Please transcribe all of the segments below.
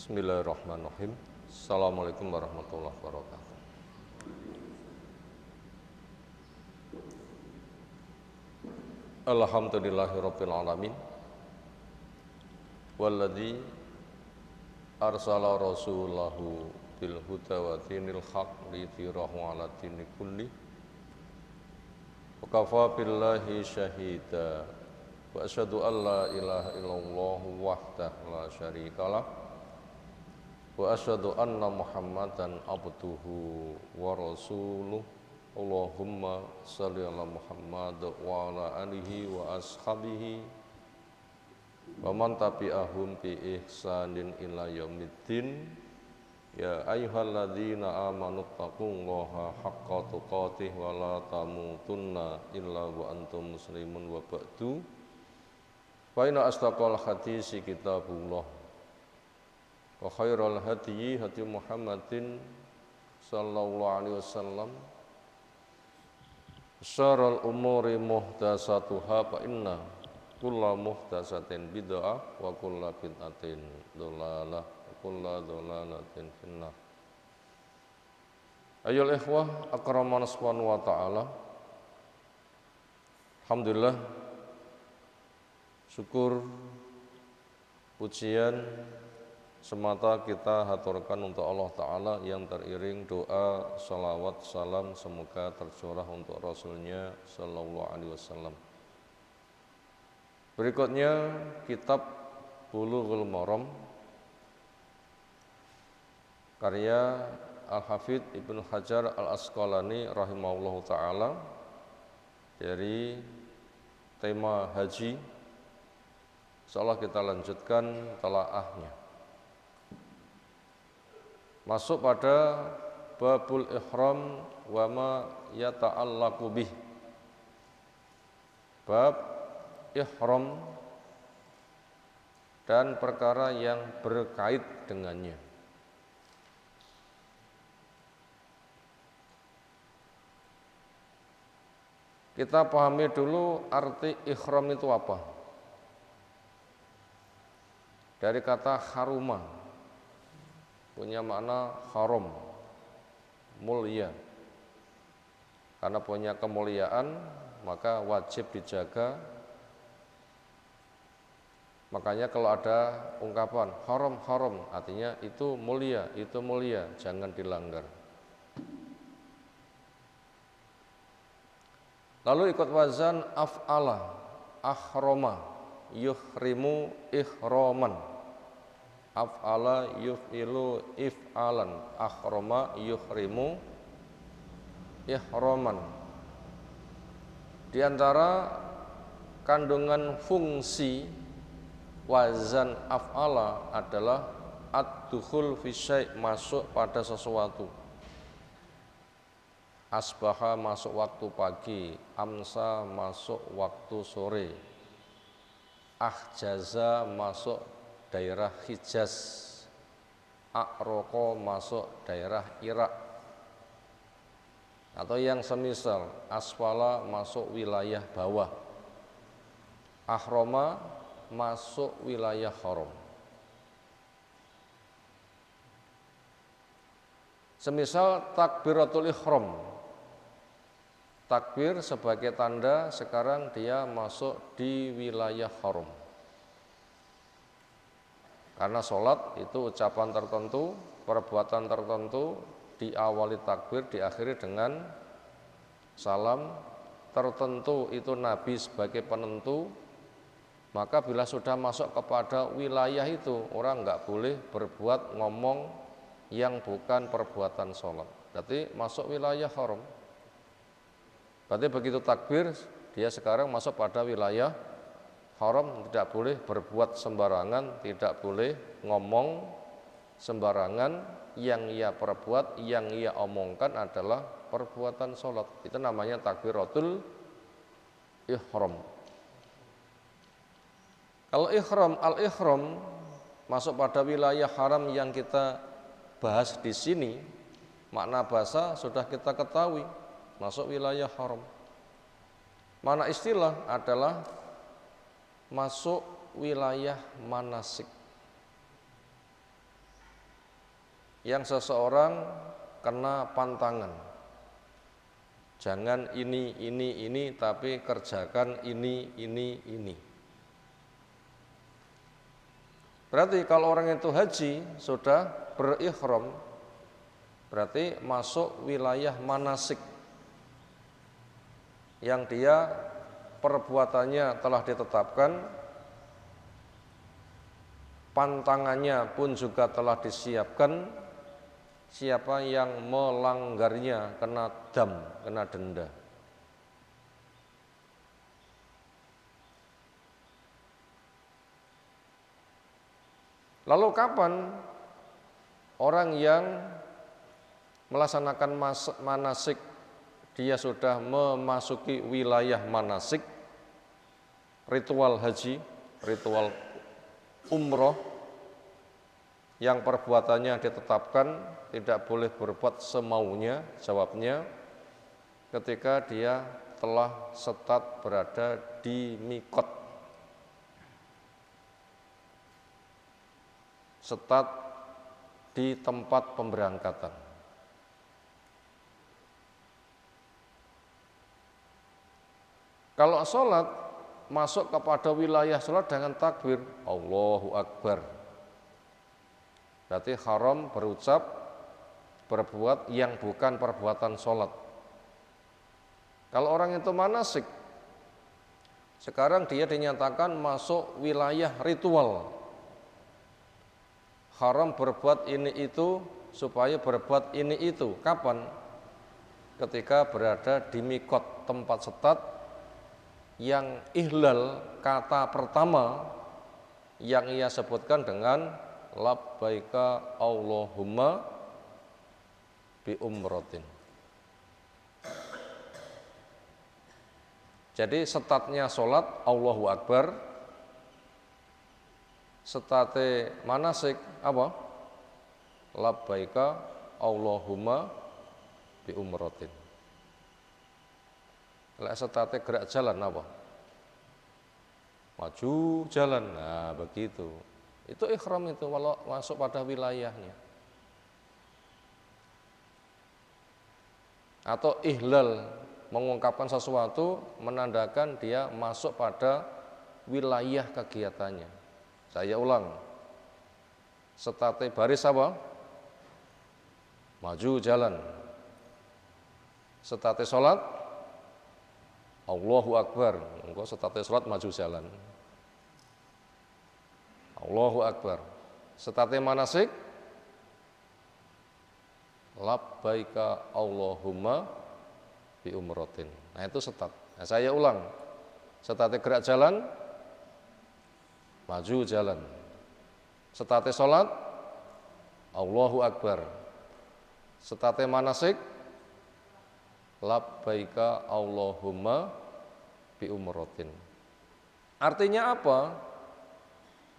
Bismillahirrahmanirrahim. Assalamualaikum warahmatullahi wabarakatuh. Alhamdulillahirabbil alamin. Walladzi arsala rasulahu bil huda wa dinil haq liyudhhirahu 'ala dini kulli. Wa kafa billahi syahida. Wa asyhadu an la ilaha illallah wahdahu la syarikalah. Wa asyhadu anna Muhammadan abduhu wa rasuluh. Allahumma shalli ala Muhammad wa ala alihi wa ashabihi wa man tabi'ahum bi ihsanin ila yaumiddin. Ya ayyuhalladzina amanu taqullaha haqqa tuqatih wa la tamutunna illa wa antum muslimun wa ba'du. Fa inna asdaqal hadisi kitabullah wa khairal hadyi hadyu Muhammadin sallallahu alaihi wasallam. Syarrul umuri muhdatsatuha fa inna kulla muhdatsatin bid'ah wa kulla bid'atin dhalalah wa kulla dhalalatin finnar. Ayyuhal ikhwah akramana subhanahu wa ta'ala. Alhamdulillah, syukur pujian semata kita haturkan untuk Allah Ta'ala yang teriring doa, salawat, salam semoga tercurah untuk Rasulnya Sallallahu Alaihi Wasallam. Berikutnya kitab Bulughul Maram karya Al-Hafidz Ibnu Hajar Al-Asqalani rahimahullahu ta'ala dari tema haji. Insyaallah kita lanjutkan telaahnya. Masuk pada babul ihram wa ma yata'allaqu bih. Bab ihram dan perkara yang berkait dengannya. Kita pahami dulu arti ihram itu apa. Dari kata haruma, punya makna haram, mulia. Karena punya kemuliaan, maka wajib dijaga. Makanya kalau ada ungkapan haram, artinya itu mulia, jangan dilanggar. Lalu ikut wazan af'ala, ahroma, yuhrimu ihroman. Af'ala yuf'ilu if'alan, akhrama yuhrimu ihraman. Di antara kandungan fungsi wazan af'ala adalah ad-dukhul fi syai', masuk pada sesuatu. Asbaha masuk waktu pagi, amsa masuk waktu sore, ahjaza masuk daerah Hijaz, A'roko masuk daerah Irak, atau yang semisal asfala masuk wilayah bawah, ahroma masuk wilayah haram. Semisal takbiratul ihram, takbir sebagai tanda sekarang dia masuk di wilayah haram. Karena sholat itu ucapan tertentu, perbuatan tertentu, diawali takbir, diakhiri dengan salam tertentu, itu Nabi sebagai penentu. Maka bila sudah masuk kepada wilayah itu, orang enggak boleh berbuat, ngomong yang bukan perbuatan sholat. Berarti masuk wilayah haram. Berarti begitu takbir, dia sekarang masuk pada wilayah haram, tidak boleh berbuat sembarangan, tidak boleh ngomong sembarangan. Yang ia perbuat, yang ia omongkan adalah perbuatan sholat. Itu namanya takbiratul ihram. Kalau ihram, al-ihram masuk pada wilayah haram yang kita bahas di sini, makna bahasa sudah kita ketahui, masuk wilayah haram. Makna istilah adalah masuk wilayah manasik. yang seseorang kena pantangan. Jangan ini, tapi kerjakan ini. Berarti kalau orang itu haji sudah berihram, berarti masuk wilayah manasik yang dia perbuatannya telah ditetapkan, pantangannya pun juga telah disiapkan. Siapa yang melanggarnya kena dam, kena denda. Lalu kapan orang yang melaksanakan manasik, dia sudah memasuki wilayah manasik, ritual haji, ritual umroh, yang perbuatannya ditetapkan, tidak boleh berbuat semaunya? Jawabnya, ketika dia telah setat berada di mikot, setat di tempat pemberangkatan. Kalau sholat, masuk kepada wilayah sholat dengan takbir Allahu Akbar, berarti haram berucap, berbuat yang bukan perbuatan sholat. Kalau orang itu manasik, sekarang dia dinyatakan masuk wilayah ritual, haram berbuat ini itu supaya berbuat ini itu. Kapan? Ketika berada di mikot, tempat setat yang ihlal kata pertama yang ia sebutkan dengan labbaika Allahumma bi umratin. Jadi setatnya sholat Allahu Akbar, setate manasik apa? Labbaika Allahumma bi umratin. Lek setate gerak jalan apa? Maju jalan. Nah, begitu. Itu ihram itu walau masuk pada wilayahnya. Atau ihlal, mengungkapkan sesuatu menandakan dia masuk pada wilayah kegiatannya. Saya ulang. Setate baris apa? Maju jalan. Setate sholat Allahu Akbar. Engkau setate sholat maju jalan. Allahu Akbar. Setate manasik labbaika Allahumma bi umratin. Nah itu setat. Nah, saya ulang. Setate gerak jalan maju jalan. Setate sholat Allahu Akbar. Setate manasik labbaika Allahumma bi umratin. Artinya apa?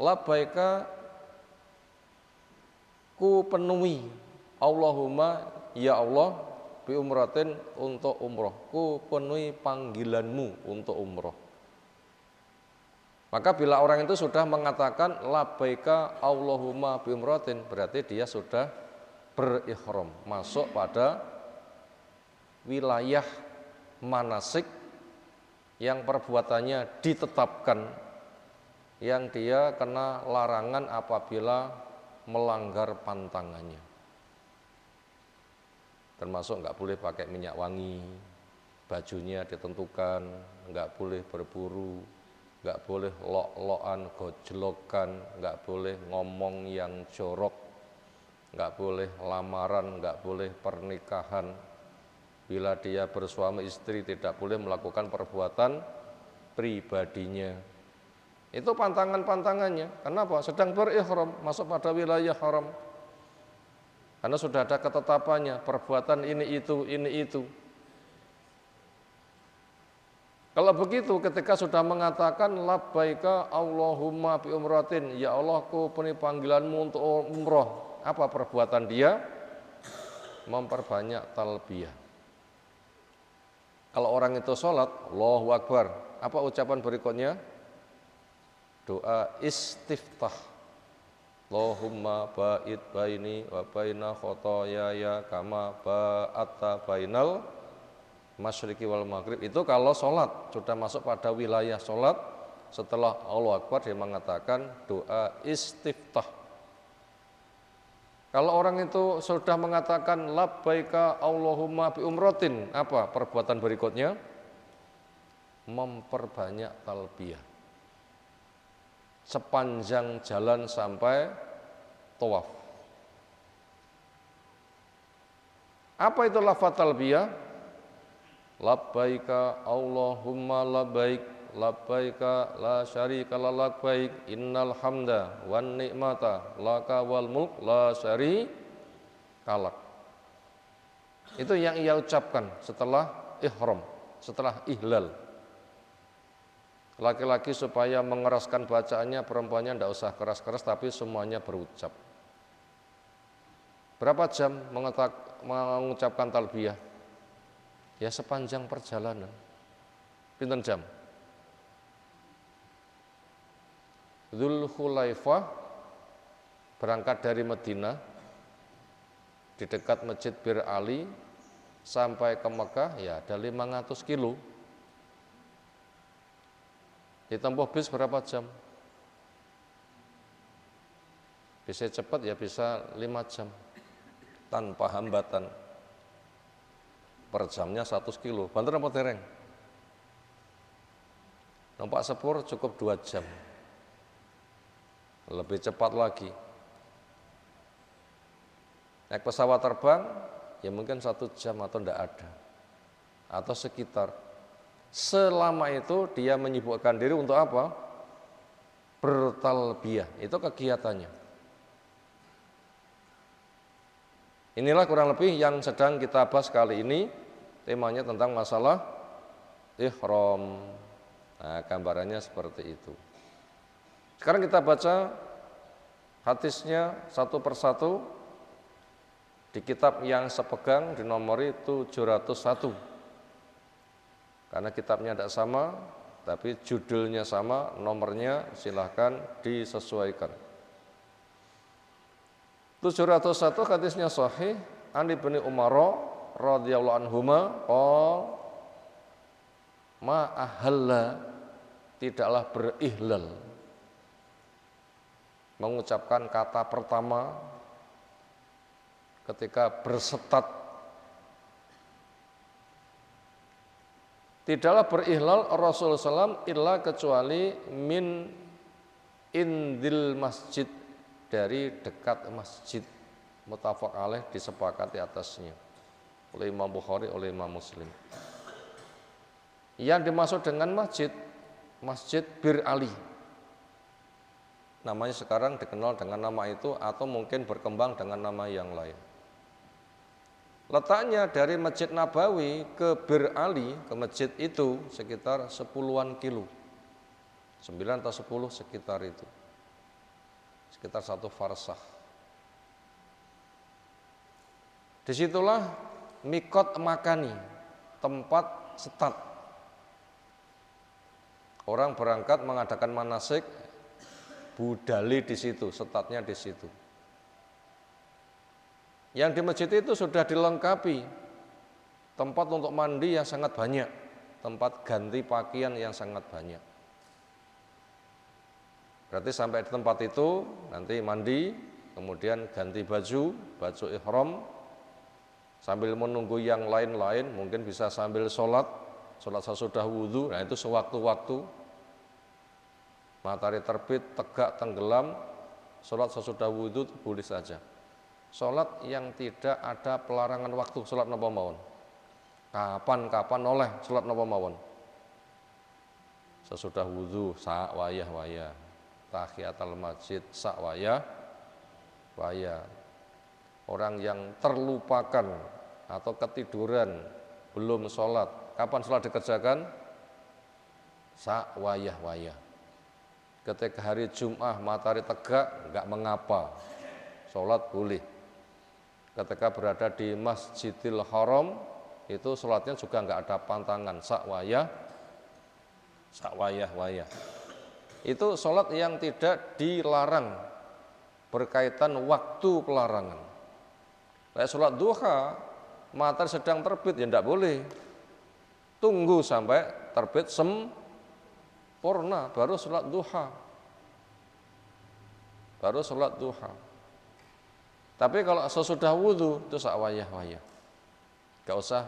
Labbaika ku penuhi, Allahumma ya Allah bi umratin untuk umroh, ku penuhi panggilanmu untuk umroh. Maka bila orang itu sudah mengatakan labbaika Allahumma bi umratin, berarti dia sudah berihram, masuk pada wilayah manasik yang perbuatannya ditetapkan, yang dia kena larangan apabila melanggar pantangannya. Termasuk enggak boleh pakai minyak wangi, bajunya ditentukan, enggak boleh berburu, enggak boleh lok-lokan, gojlokan, enggak boleh ngomong yang jorok, enggak boleh lamaran, enggak boleh pernikahan. Bila dia bersuami istri tidak boleh melakukan perbuatan pribadinya. Itu pantangan-pantangannya. Kenapa? Sedang berihram, masuk pada wilayah haram. Karena sudah ada ketetapannya, perbuatan ini itu. Kalau begitu ketika sudah mengatakan labbaika Allahumma bi umratin, ya Allah ku penuhi panggilanmu untuk umroh. Apa perbuatan dia? Memperbanyak talbiyah. Kalau orang itu sholat, Allahu Akbar, apa ucapan berikutnya? Doa istiftah. Allahumma ba'id baini wa baina khotoyaya kama ba'atta bainal masyriqi wal maghrib. Itu kalau sholat, sudah masuk pada wilayah sholat. Setelah Allahu Akbar dia mengatakan doa istiftah. Kalau orang itu sudah mengatakan labbaika Allahumma bi umratin, apa perbuatan berikutnya? Memperbanyak talbiyah sepanjang jalan sampai tawaf. Apa itu lafaz talbiyah? Labbaika Allahumma labbaik, labbaika la syarika lak labbaik, innal hamda wan ni'mata laka wal mulk la syarika lak. Itu yang ia ucapkan setelah ihram, setelah ihlal. Laki-laki supaya mengeraskan bacaannya, perempuannya tidak usah keras-keras tapi semuanya berucap. Berapa jam mengucapkan talbiyah? Ya sepanjang perjalanan. Pinten jam? Dzulhulaifah berangkat dari Madinah di dekat Masjid Bir Ali sampai ke Mekah ya ada 500 kilo. Ditempuh bis berapa jam? Bisa cepat ya bisa 5 jam tanpa hambatan. Per jamnya 100 kilo. Banten apa dereng? Numpak sepur cukup 2 jam. Lebih cepat lagi. Naik pesawat terbang ya mungkin 1 jam atau tidak ada. Atau sekitar. Selama itu dia menyibukkan diri untuk apa? Bertalbiyah, itu kegiatannya. Inilah kurang lebih yang sedang kita bahas kali ini. Temanya tentang masalah ihram. Nah, gambarannya seperti itu. Sekarang kita baca hadisnya satu persatu di kitab yang sepegang di nomor 701. Karena kitabnya tidak sama, tapi judulnya sama, nomornya silahkan disesuaikan. 701 hadisnya sahih, an Ibnu Umar radhiyallahu anhuma qol ma ahalla, tidaklah berihlal. Mengucapkan kata pertama ketika bersetat. Tidaklah berihlal Rasulullah SAW illa kecuali min indil masjid, dari dekat masjid. Muttafaq alaih, disepakati atasnya oleh Imam Bukhari, oleh Imam Muslim. Yang dimaksud dengan masjid, Masjid Bir Ali. Namanya sekarang dikenal dengan nama itu atau mungkin berkembang dengan nama yang lain. Letaknya dari Masjid Nabawi ke Bir Ali, ke masjid itu sekitar 10-an kilo. 9 atau 10 sekitar itu. Sekitar 1 farsah. Disitulah mikot makani, tempat setat. Orang berangkat mengadakan manasik, budali di situ, setatnya di situ. Yang di masjid itu sudah dilengkapi tempat untuk mandi yang sangat banyak, tempat ganti pakaian yang sangat banyak. Berarti sampai di tempat itu nanti mandi, kemudian ganti baju ihram, sambil menunggu yang lain-lain, mungkin bisa sambil sholat sesudah wudhu. Nah itu sewaktu-waktu matahari terbit, tegak, tenggelam, sholat sesudah wudhu boleh saja. Sholat yang tidak ada pelarangan waktu, sholat napa mawon. Kapan oleh sholat napa mawon. Sesudah wudhu, sak wayah. Tahiyatul masjid, sak wayah. Orang yang terlupakan atau ketiduran belum sholat, kapan sholat dikerjakan? Sak wayah. Ketika hari Jum'ah matahari tegak, enggak mengapa, sholat boleh. Ketika berada di Masjidil Haram, itu sholatnya juga enggak ada pantangan, sak wayah. Itu sholat yang tidak dilarang berkaitan waktu pelarangan. Kayak sholat duha, matahari sedang terbit ya tidak boleh. Tunggu sampai terbit sempurna baru sholat duha. Baru sholat duha. Tapi kalau sesudah wudhu itu sak wayah-wayah. Gak usah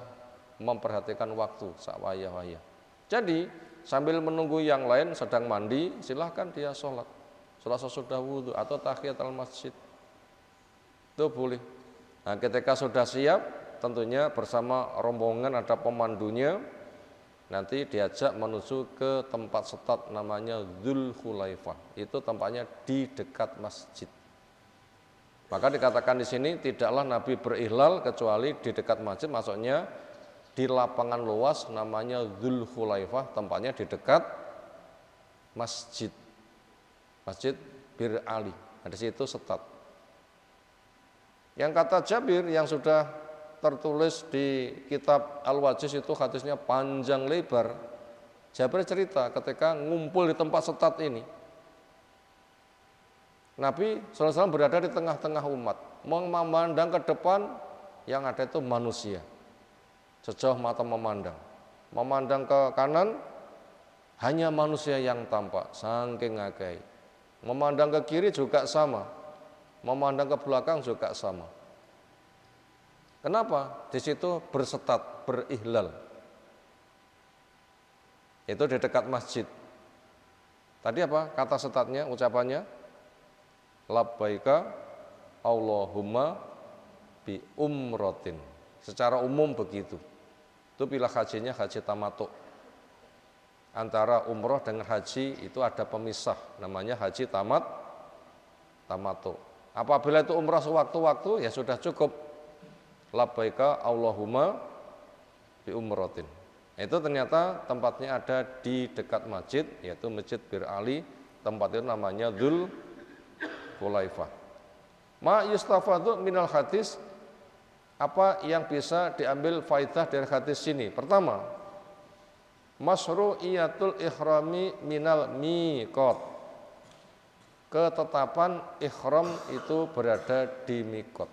memperhatikan waktu, sak wayah-wayah. Jadi sambil menunggu yang lain sedang mandi, silahkan dia sholat sesudah wudhu atau tahiyatul masjid. Itu boleh. Nah, ketika sudah siap, tentunya bersama rombongan ada pemandunya, nanti diajak menuju ke tempat setat namanya Dzulkhulaifah. Itu tempatnya di dekat masjid. Maka dikatakan di sini tidaklah Nabi berihlal kecuali di dekat masjid, maksudnya di lapangan luas namanya Dzulkhulaifah, tempatnya di dekat masjid. Masjid Bir Ali. Nah, di situ setat. Yang kata Jabir yang sudah tertulis di kitab Al-Wajiz itu hadisnya panjang lebar. Jabir cerita ketika ngumpul di tempat setat ini. Nabi SAW berada di tengah-tengah umat, memandang ke depan yang ada itu manusia. Sejauh mata memandang. Memandang ke kanan hanya manusia yang tampak, saking ngagai. Memandang ke kiri juga sama. Memandang ke belakang juga sama. Kenapa? Di situ bersetat, berihlal. Itu di dekat masjid. Tadi apa? Kata setatnya, ucapannya labbaika Allahumma bi umrotin. Secara umum begitu. Itu bila hajinya haji tamattu. Antara umroh dengan haji itu ada pemisah, namanya haji tamattu. Apabila itu umroh sewaktu-waktu ya sudah cukup. Labbaika Allahumma bi umrotin. Itu ternyata tempatnya ada di dekat masjid, yaitu Masjid Bir Ali. Tempat itu namanya Dzulkhulaifah. Ma yustafadu minal hadis. Apa yang bisa diambil faidah dari hadis ini? Pertama, masyru'iyatul ihrami minal miqat. Ketetapan ihram itu berada di miqat.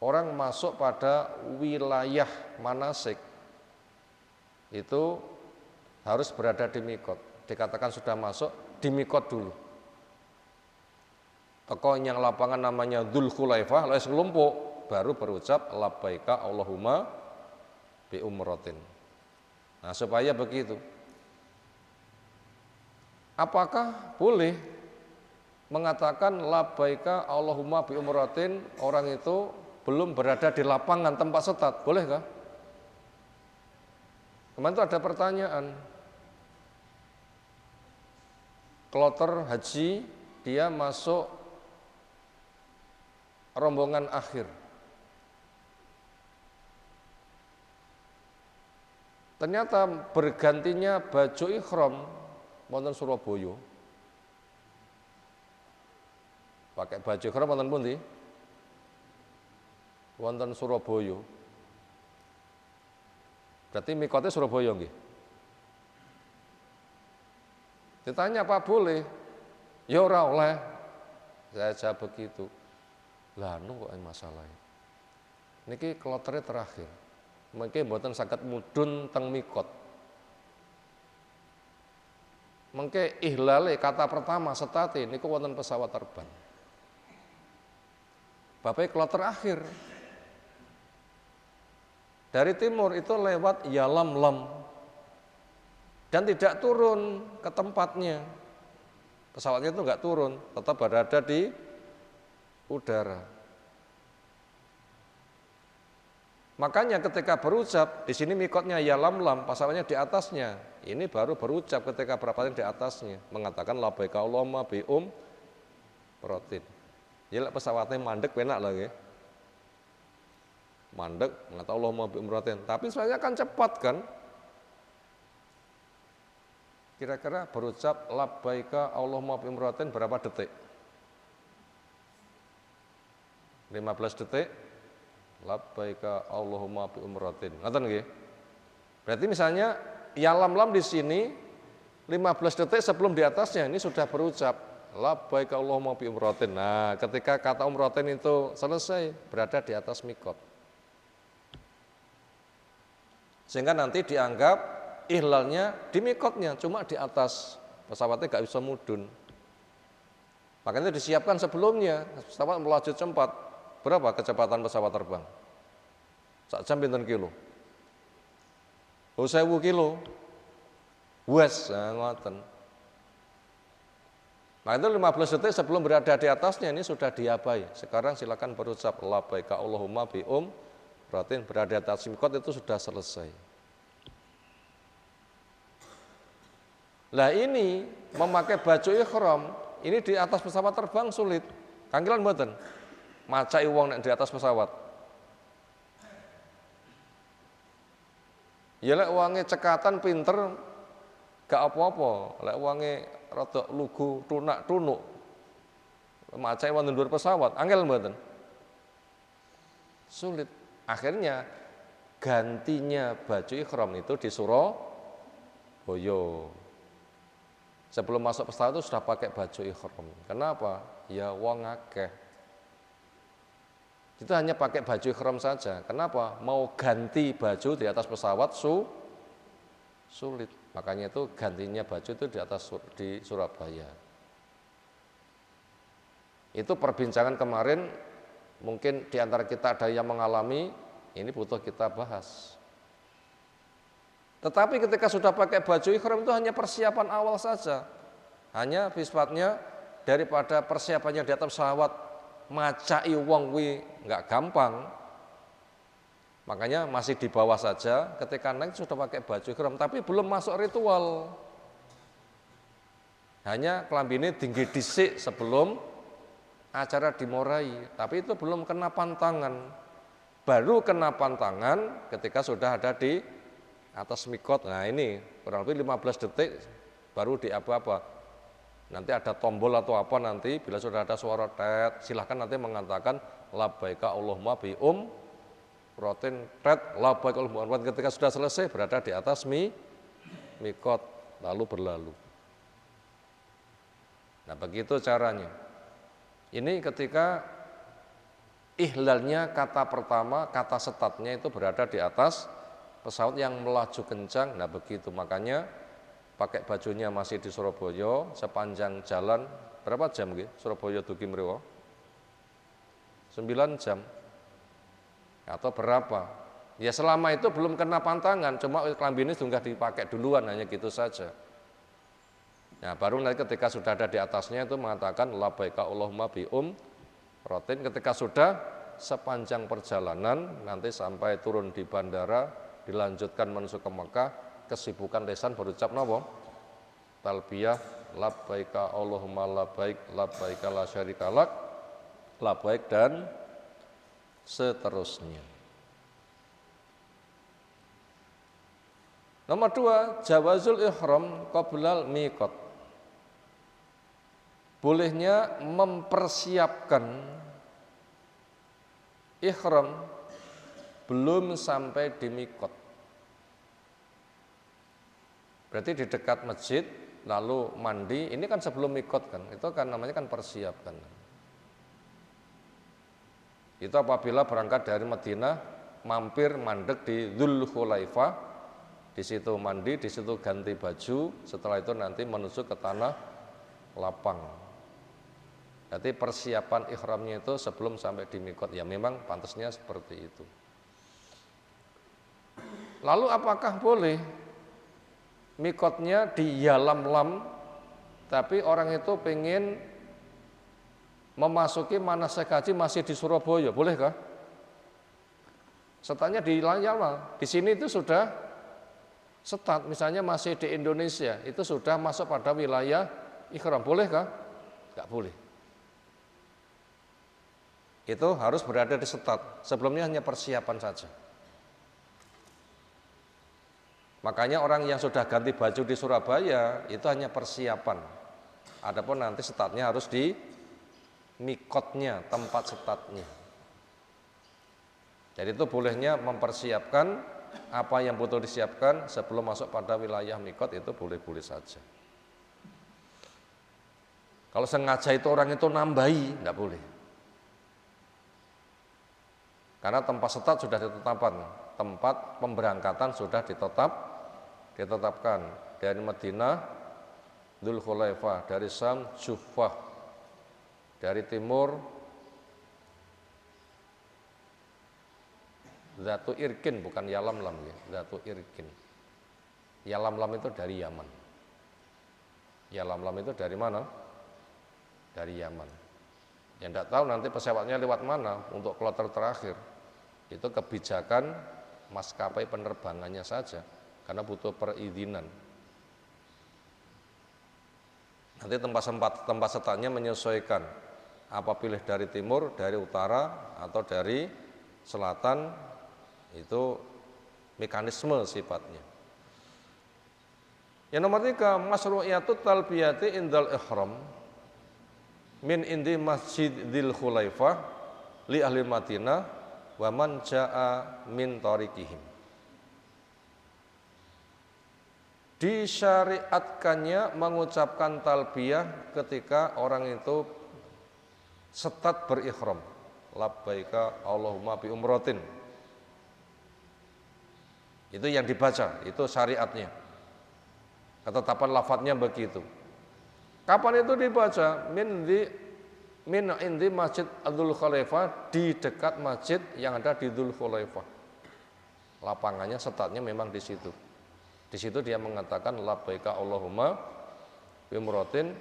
Orang masuk pada wilayah manasik itu harus berada di miqat. Dikatakan sudah masuk di miqat dulu. Teko yang lapangan namanya Dzulkhulaifah, lalu selumpuk baru berucap labbaika Allahumma bi umratin. Nah, supaya begitu. Apakah boleh mengatakan labbaika Allahumma bi umratin orang itu belum berada di lapangan tempat setat? Bolehkah? Kemarin itu ada pertanyaan. Kloter haji dia masuk rombongan akhir. Ternyata bergantinya baju ihram wonten Surabaya. Pakai baju ihram wonten pundi? Wonten Surabaya. Berarti mikotnya Surabaya nggih. Ditanya apa boleh? Ya ora oleh. Saya jawab begitu. Lah nu kok masalahnya. Niki kloternya terakhir. Mengke mboten saged mudhun teng mikot. Mengke ihlale kata pertama setate niku wonten pesawat terbang. Bapak kloter akhir. Dari timur itu lewat Yalamlam dan tidak turun ke tempatnya. Pesawatnya itu enggak turun, tetap berada di udara. Makanya ketika berucap, di sini mikotnya Yalamlam, pesawatnya di atasnya. Ini baru berucap ketika berapa di atasnya, mengatakan labbaika Allahumma bi umratin. Ya pesawatnya mandek penak lagi. Mandek mengatakan Allahumma bi umratin. Tapi sebenarnya kan cepat kan? Kira-kira berucap labbaika Allahumma bi umratin berapa detik? 15 detik. Labbaika Allahumma bi umratin. Ngoten nggih? Berarti misalnya Yalamlam di sini 15 detik sebelum di atasnya ini sudah berucap labbaik Allahumma bi umratin. Nah, ketika kata umratin itu selesai, berada di atas mikot. Sehingga nanti dianggap ihlalnya di mikotnya, cuma di atas. Pesawatnya nggak bisa mudun. Makanya disiapkan sebelumnya, pesawat melaju cepat. Berapa kecepatan pesawat terbang? Sak jam pinten kilo? 1000 kilo. Wes, ngoten. Nah itu 15 detik sebelum berada di atasnya ini sudah diabai. Sekarang silakan berucap labbaik Allahumma bi umratin, berada di atas mikot itu sudah selesai. Lah ini memakai baju ihram ini di atas pesawat terbang sulit. Kanggilan mboten? Macai wong nek di atas pesawat. Ya lek wonge cekatan pinter gak apa-apa, lek wonge rada lugu tunak-tunuk. Macai wonten dhuwur pesawat, angel mboten? Sulit. Akhirnya gantinya baju ihram itu di Surabaya. Sebelum masuk pesawat itu sudah pakai baju ihram. Kenapa? Ya wong akeh. Itu hanya pakai baju ihram saja. Kenapa? Mau ganti baju di atas pesawat sulit. Makanya itu gantinya baju itu di Surabaya. Itu perbincangan kemarin, mungkin di antara kita ada yang mengalami, ini butuh kita bahas. Tetapi ketika sudah pakai baju ihram itu hanya persiapan awal saja. Hanya sifatnya daripada persiapannya di atas pesawat macai wong kuwi enggak gampang. Makanya masih di bawah saja, ketika naik sudah pakai baju ihram tapi belum masuk ritual. Hanya kelambine tinggi dhisik sebelum acara dimulai, tapi itu belum kena pantangan. Baru kena pantangan ketika sudah ada di atas mikot. Nah ini kurang lebih 15 detik baru di apa-apa. Nanti ada tombol atau apa nanti, bila sudah ada suara tet, silahkan nanti mengatakan labbaika Allahumma bi umratin tet labbaik Allahumma. Ketika sudah selesai berada di atas mikot lalu berlalu. Nah begitu caranya. Ini ketika ihlalnya kata pertama, kata setatnya itu berada di atas pesawat yang melaju kencang. Nah begitu, makanya pakai bajunya masih di Surabaya sepanjang jalan berapa jam gitu? Surabaya dugi mriku 9 jam atau berapa? Ya selama itu belum kena pantangan, cuma klambine sudah dipakai duluan, hanya gitu saja. Nah baru nanti ketika sudah ada di atasnya itu mengatakan labbaika Allahumma bi umratin. Ketika sudah sepanjang perjalanan nanti sampai turun di bandara dilanjutkan menuju ke Mekah, kesibukan lisan berucap napa? Talbiyah labbaika Allahumma labbaik labbaika la syarika lak labbaik dan seterusnya. Nomor 2, jawazul ihram qoblal miqat. Bolehnya mempersiapkan ihram belum sampai di mikot. Berarti di dekat masjid lalu mandi, ini kan sebelum mikot kan, itu kan namanya kan persiapkan. Itu apabila berangkat dari Madinah mampir mandek di Dzul Khulaifah, di situ mandi, di situ ganti baju, setelah itu nanti menuju ke tanah lapang. Jadi persiapan ihramnya itu sebelum sampai di mikot, ya memang pantasnya seperti itu. Lalu apakah boleh mikotnya di Yalamlam, tapi orang itu pengen memasuki manasik haji masih di Surabaya, bolehkah? Setatnya di Yalamlam, di sini itu sudah setat, misalnya masih di Indonesia, itu sudah masuk pada wilayah ihram, bolehkah? Enggak boleh. Itu harus berada di setat, sebelumnya hanya persiapan saja. Makanya orang yang sudah ganti baju di Surabaya itu hanya persiapan. Adapun nanti setatnya harus di mikotnya, tempat setatnya. Jadi itu bolehnya mempersiapkan apa yang butuh disiapkan sebelum masuk pada wilayah mikot, itu boleh-boleh saja. Kalau sengaja itu orang itu nambahi, tidak boleh. Karena tempat start sudah ditetapkan, tempat pemberangkatan sudah ditetapkan dari Madinah, Dzulkhulaifah, dari Syam, Juhfah, dari timur, Zatu Irkin, bukan Yalamlam ya, Zatu Irkin. Yalamlam itu dari Yaman. Yalamlam itu dari mana? Dari Yaman. Yang tidak tahu nanti pesawatnya lewat mana untuk kloter terakhir. Itu kebijakan maskapai penerbangannya saja, karena butuh perizinan. Nanti tempat startnya menyesuaikan, apa pilih dari timur, dari utara, atau dari selatan, itu mekanisme sifatnya. Yang nomor 3, masyru'iyatut talbiyati indal ihram min indi masjidil khulaifah li ahli Madinah wa man jaa min tariqihim. Disyariatkannya mengucapkan talbiyah ketika orang itu start berihram, labbaika Allahumma bi umratin. Itu yang dibaca, itu syariatnya. Ketetapan lafadznya begitu. Kapan itu dibaca? Min indi masjid Dzulkhulaifah, di dekat masjid yang ada di Dzulkhulaifah. Lapangannya startnya memang di situ. Di situ dia mengatakan labbaika Allahumma bi umratin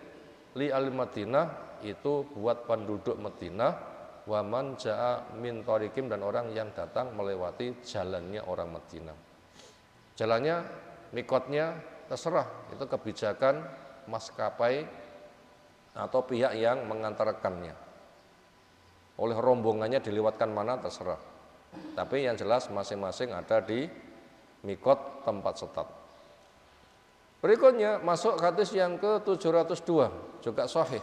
li al Madinah, itu buat penduduk Madinah, wa man jaa min tariqim, dan orang yang datang melewati jalannya orang Madinah. Jalannya, mikotnya terserah, itu kebijakan maskapai atau pihak yang mengantarkannya. Oleh rombongannya dilewatkan mana terserah. Tapi yang jelas masing-masing ada di mikot tempat start. Berikutnya masuk hadis yang ke-702, juga sahih.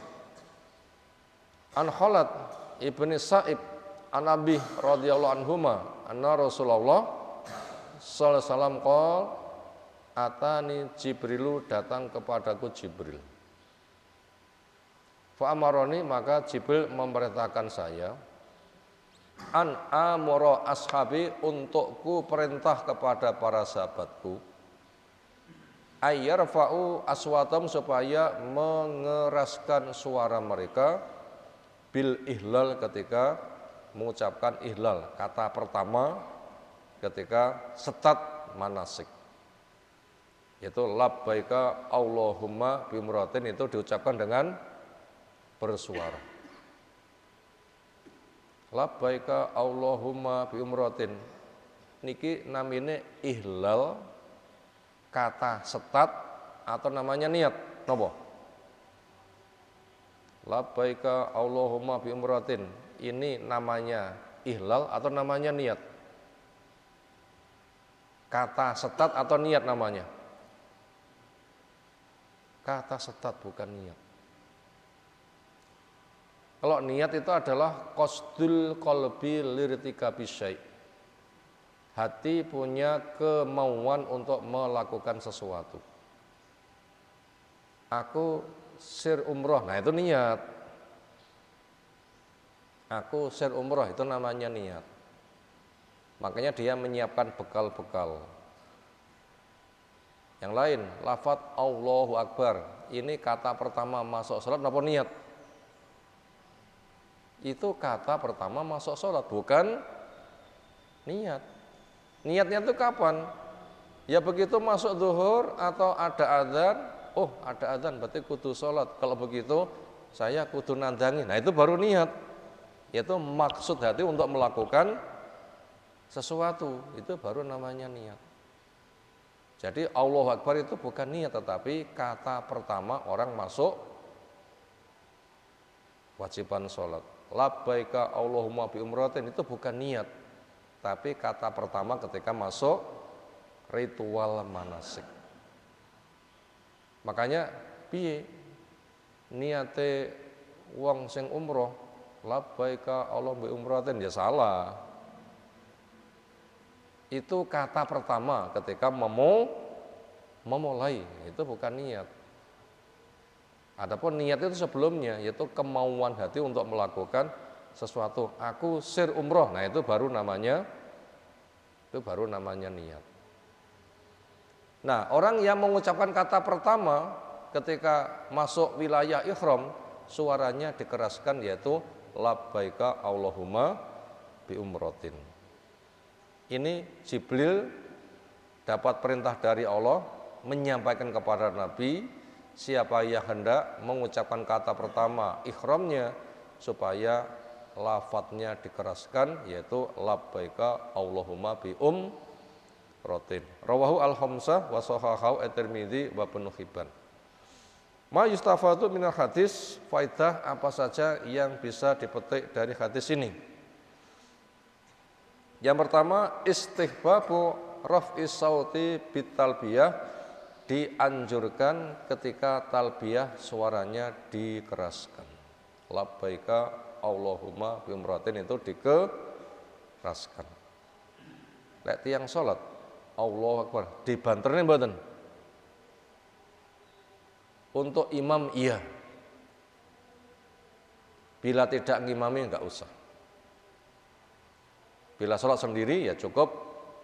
An Khalid ibni Sa'ib an Abi radhiyallahu anhuma anna Rasulullah sallallahu alaihi wasallam qol atani Jibrilu, datang kepadaku Jibril. Fa amaroni, maka Jibril memerintahkan saya, an amara ashabi, untukku perintah kepada para sahabatku, ayyarfa'u aswatam, supaya mengeraskan suara mereka, bil ihlal, ketika mengucapkan ihlal, kata pertama ketika start manasik. Itu labbaika Allahumma bi umratin, itu diucapkan dengan bersuara. Labbaika Allahumma bi umratin niki namine ihlal kata start atau namanya niat napa? Labbaika Allahumma bi umratin, ini namanya ihlal atau namanya niat? Kata start atau niat namanya? Kata start, bukan niat. Kalau niat itu adalah qasdul qalbi lirtikabi syai'. Hati punya kemauan untuk melakukan sesuatu. Aku sir umroh, nah itu niat. Aku sir umroh, itu namanya niat. Makanya dia menyiapkan bekal-bekal. Yang lain, lafadz Allahu Akbar, ini kata pertama masuk sholat, apa niat? Itu kata pertama masuk sholat, bukan niat. Niatnya itu kapan? Ya begitu masuk zuhur atau ada adzan, oh ada adzan berarti kudu sholat. Kalau begitu saya kudu nandangi, nah itu baru niat. Itu maksud hati untuk melakukan sesuatu, itu baru namanya niat. Jadi Allahu Akbar itu bukan niat, tetapi kata pertama orang masuk wajiban sholat. Labbaika Allahumma bi umratin, itu bukan niat, tapi kata pertama ketika masuk ritual manasik. Makanya piye niate wong sing umroh labbaika Allahumma bi umratin, ya salah. Itu kata pertama ketika memulai, itu bukan niat. Adapun niat itu sebelumnya, yaitu kemauan hati untuk melakukan sesuatu. Aku sir umroh, nah itu baru namanya niat. Nah, orang yang mengucapkan kata pertama ketika masuk wilayah ihram, suaranya dikeraskan yaitu labbaika Allahumma bi umrotin. Ini Jibril dapat perintah dari Allah menyampaikan kepada Nabi siapa yang hendak mengucapkan kata pertama ihramnya supaya lafadznya dikeraskan yaitu labbaika Allahumma bi umrotin. Rawahu al-khamsah wa sahahahu at-Tirmidzi wa Ibnu Hibban. Ma yustafadu minal hadis, faidah apa saja yang bisa dipetik dari hadis ini? Yang pertama, istihbabu raf'is sauti bitalbiyah, dianjurkan ketika talbiyah suaranya dikeraskan. Labbaika Allahumma bi umratin itu dikeraskan. Lek tiyang salat Allahu Akbar dibanterne mboten? Untuk imam iya. Bila tidak ngimami enggak usah. Bila sholat sendiri ya cukup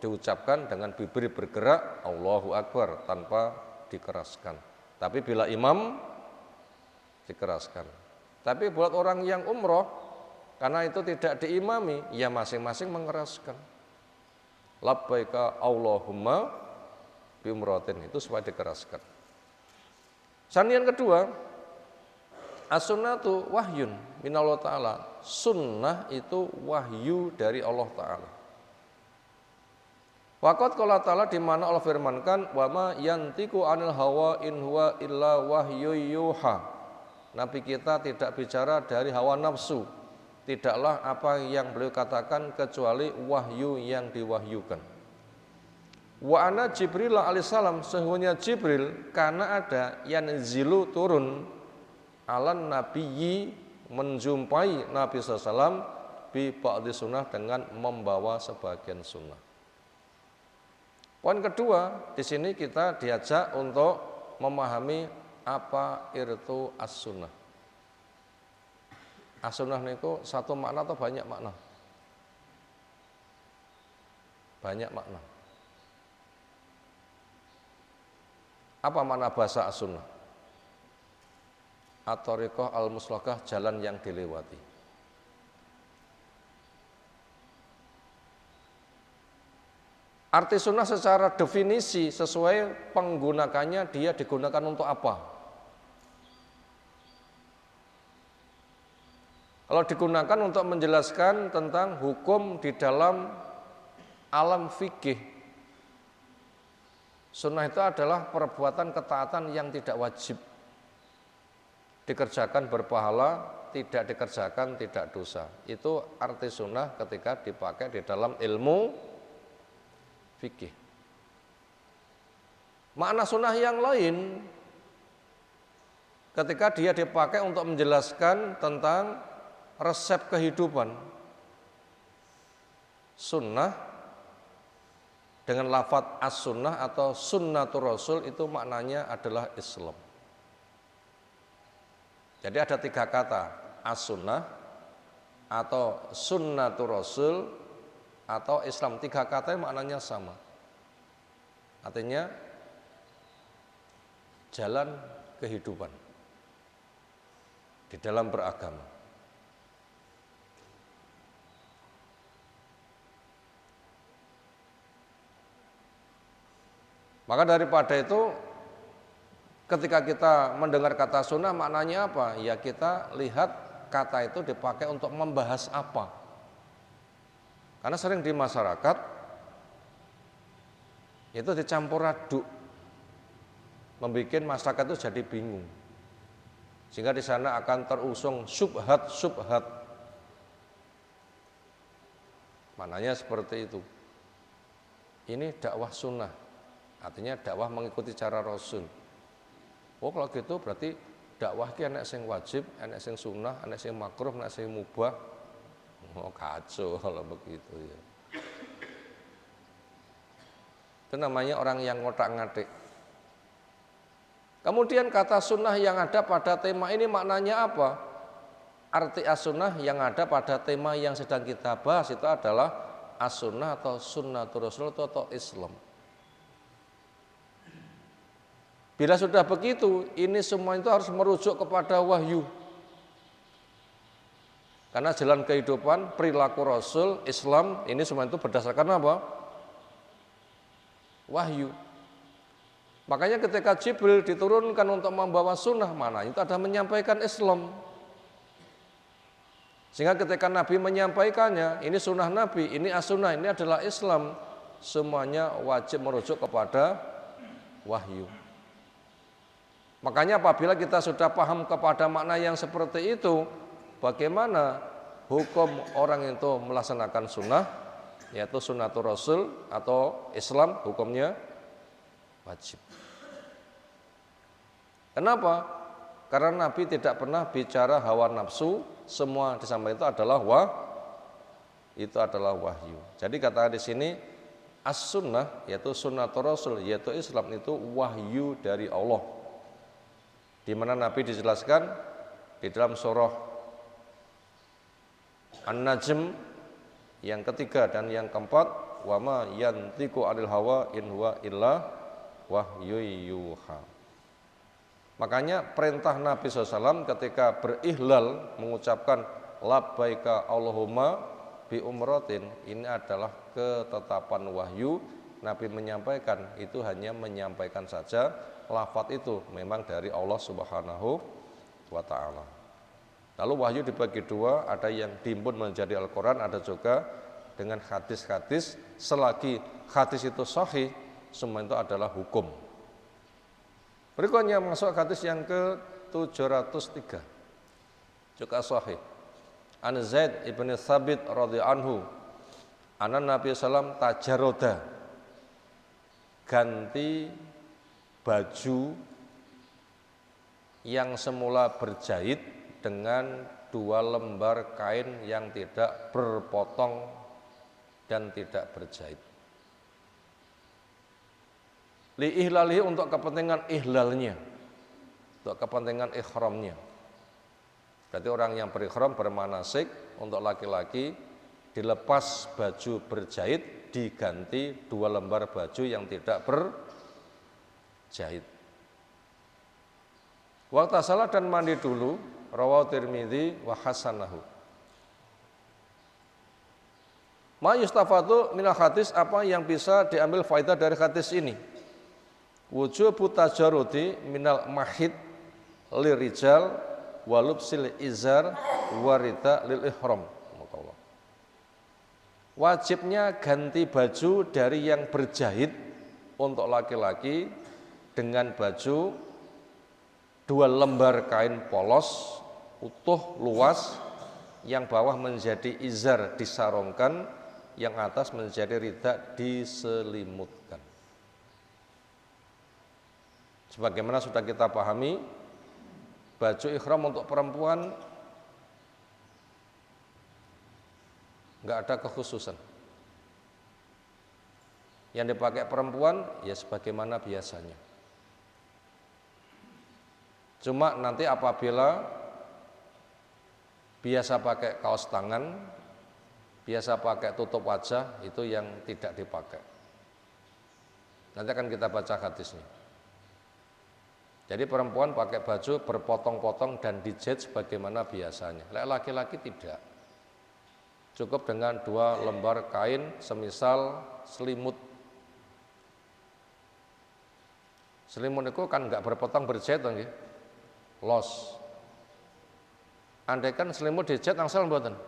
diucapkan dengan bibir bergerak Allahu Akbar tanpa dikeraskan. Tapi bila imam dikeraskan. Tapi buat orang yang umroh karena itu tidak diimami, ya masing-masing mengeraskan. Labbaika Allahumma bi umratin itu supaya dikeraskan. Yang kedua, as-sunnatu wahyun minallah ta'ala. Sunnah itu wahyu dari Allah Ta'ala. Waqat qala ta'ala di mana Allah firmankan wa ma yantiqu anil hawa in huwa illa wahyu yuha. Nabi kita tidak bicara dari hawa nafsu. Tidaklah apa yang beliau katakan kecuali wahyu yang diwahyukan. Wa ana Jibril alaihissalam, sesungguhnya Jibril karena ada yanzilu turun alan nabiyyi menjumpai Nabi SAW bi ba'di sunnah dengan membawa sebagian sunnah. Poin kedua, di sini kita diajak untuk memahami apa itu as-sunnah. As-sunnah niku satu makna atau banyak makna? Banyak makna. Apa makna bahasa as-sunnah? At-thariqah al-muslakah, jalan yang dilewati. Arti sunnah secara definisi sesuai penggunakannya dia digunakan untuk apa? Kalau digunakan untuk menjelaskan tentang hukum di dalam alam fikih, sunnah itu adalah perbuatan ketaatan yang tidak wajib. Dikerjakan berpahala, tidak dikerjakan tidak dosa. Itu arti sunnah ketika dipakai di dalam ilmu fikih. Makna sunnah yang lain ketika dia dipakai untuk menjelaskan tentang resep kehidupan. Sunnah dengan lafadz as-sunnah atau sunnatur rasul itu maknanya adalah Islam. Jadi ada 3 kata, as-sunnah atau sunnatur rasul atau Islam. 3 kata yang maknanya sama. Artinya jalan kehidupan di dalam beragama. Maka daripada itu ketika kita mendengar kata sunnah maknanya apa? Ya kita lihat kata itu dipakai untuk membahas apa. Karena sering di masyarakat itu dicampur aduk, membuat masyarakat itu jadi bingung. Sehingga di sana akan terusung subhat. Maknanya seperti itu. Ini dakwah sunnah, artinya dakwah mengikuti cara Rasul. Oh kalau gitu berarti dakwah ki enek sing wajib, enek sing sunnah, enek sing makruh, enek sing mubah. Oh kacau kalau begitu ya. Itu namanya orang yang ngotak-ngatik. Kemudian kata sunnah yang ada pada tema ini maknanya apa? Arti as-sunnah yang ada pada tema yang sedang kita bahas itu adalah as-sunnah atau sunnatul rasul atau Islam. Bila sudah begitu, ini semua itu harus merujuk kepada wahyu. Karena jalan kehidupan, perilaku Rasul, Islam, ini semua itu berdasarkan apa? Wahyu. Makanya ketika Jibril diturunkan untuk membawa sunnah, mana itu ada menyampaikan Islam. Sehingga ketika Nabi menyampaikannya, ini sunnah Nabi, ini as-sunnah, ini adalah Islam. Semuanya wajib merujuk kepada wahyu. Makanya apabila kita sudah paham kepada makna yang seperti itu, bagaimana hukum orang itu melaksanakan sunnah, yaitu sunnatul rasul atau Islam, hukumnya wajib. Kenapa? Karena Nabi tidak pernah bicara hawa nafsu, semua disampaikan itu adalah wahyu. Jadi kata di sini as-sunnah yaitu sunnatul rasul yaitu Islam itu wahyu dari Allah. Di mana Nabi dijelaskan di dalam surah An-Najm yang ketiga dan yang keempat, wa ma yantiqu 'anil hawa in huwa illa wahyu yuha. Makanya perintah Nabi SAW ketika berihlal mengucapkan labbaika Allahumma bi umratin, ini adalah ketetapan wahyu. Nabi menyampaikan itu hanya menyampaikan saja, lafaz itu memang dari Allah Subhanahu wa taala. Lalu wahyu dibagi dua, ada yang diimpun menjadi Al-Qur'an, ada juga dengan hadis-hadis. Selagi hadis itu sahih, semua itu adalah hukum. Berikutnya masuk hadis yang ke-703. Juga sahih. An Zaid ibn Thabit radhiyallahu anhu, anna Nabi sallam tajarroda, ganti baju yang semula berjahit dengan 2 lembar kain yang tidak berpotong dan tidak berjahit. Li ihlalihi, untuk kepentingan ihlalnya, untuk kepentingan ihramnya. Berarti orang yang berihram bermanasik, untuk laki-laki dilepas baju berjahit, diganti 2 lembar baju yang tidak berjahit. Waktu salat dan mandi dulu, rawahu Tirmidzi wa hasanahu. Ma yustafadu minal hadis, apa yang bisa diambil faedah dari hadis ini? Wujubu tajarrudi minal mahid lirijal walubsil izar warida lil ihram. Wajibnya ganti baju dari yang berjahit untuk laki-laki dengan baju 2 lembar kain polos utuh luas, yang bawah menjadi izar disarungkan, yang atas menjadi rida diselimutkan. Sebagaimana sudah kita pahami, baju ihram untuk perempuan enggak ada kekhususan. Yang dipakai perempuan ya sebagaimana biasanya. Cuma nanti apabila biasa pakai kaos tangan, biasa pakai tutup wajah, itu yang tidak dipakai. Nanti akan kita baca hadisnya. Jadi perempuan pakai baju berpotong-potong dan dijahit sebagaimana biasanya. Laki-laki tidak. Cukup dengan 2 lembar kain semisal selimut. Selimut itu kan enggak berpotong berjahit nggih. Los. Andaikan selimut dijahit angsal mboten.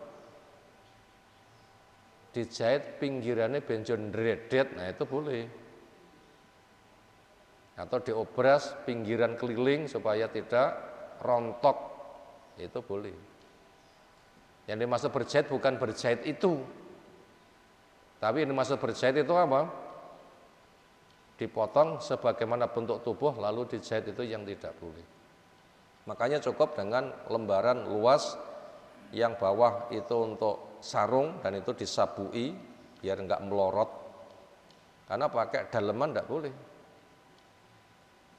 Dijahit pinggirannya benjon dredet, nah itu boleh. Atau diobras pinggiran keliling supaya tidak rontok, itu boleh. Yang dimaksud berjahit bukan berjahit itu, tapi yang dimaksud berjahit itu apa? Dipotong sebagaimana bentuk tubuh lalu dijahit, itu yang tidak boleh. Makanya cukup dengan lembaran luas yang bawah itu untuk sarung dan itu disabui biar enggak melorot. Karena pakai daleman enggak boleh.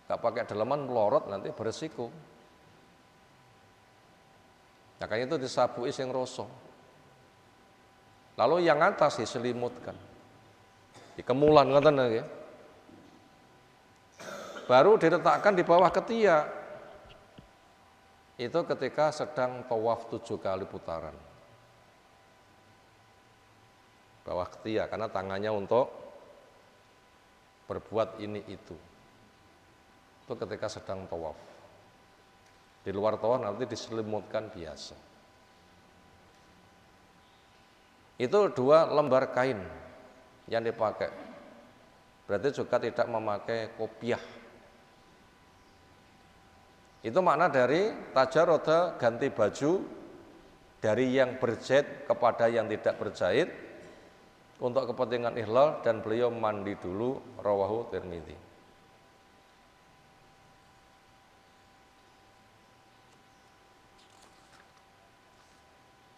Gak pakai daleman melorot nanti beresiko. Makanya itu disabui sing rasa. Lalu yang atas diselimutkan. Dikemulan ngoten nggih. Baru diletakkan di bawah ketiak. Itu ketika sedang tawaf 7 kali putaran. Bawah ketiak karena tangannya untuk berbuat ini itu. Itu ketika sedang tawaf. Di luar tawaf nanti diselimutkan biasa. Itu 2 lembar kain yang dipakai. Berarti juga tidak memakai kopiah. Itu makna dari tajarroda, ganti baju dari yang berjahit kepada yang tidak berjahit untuk kepentingan ihlal, dan beliau mandi dulu, rawahu Tirmidzi.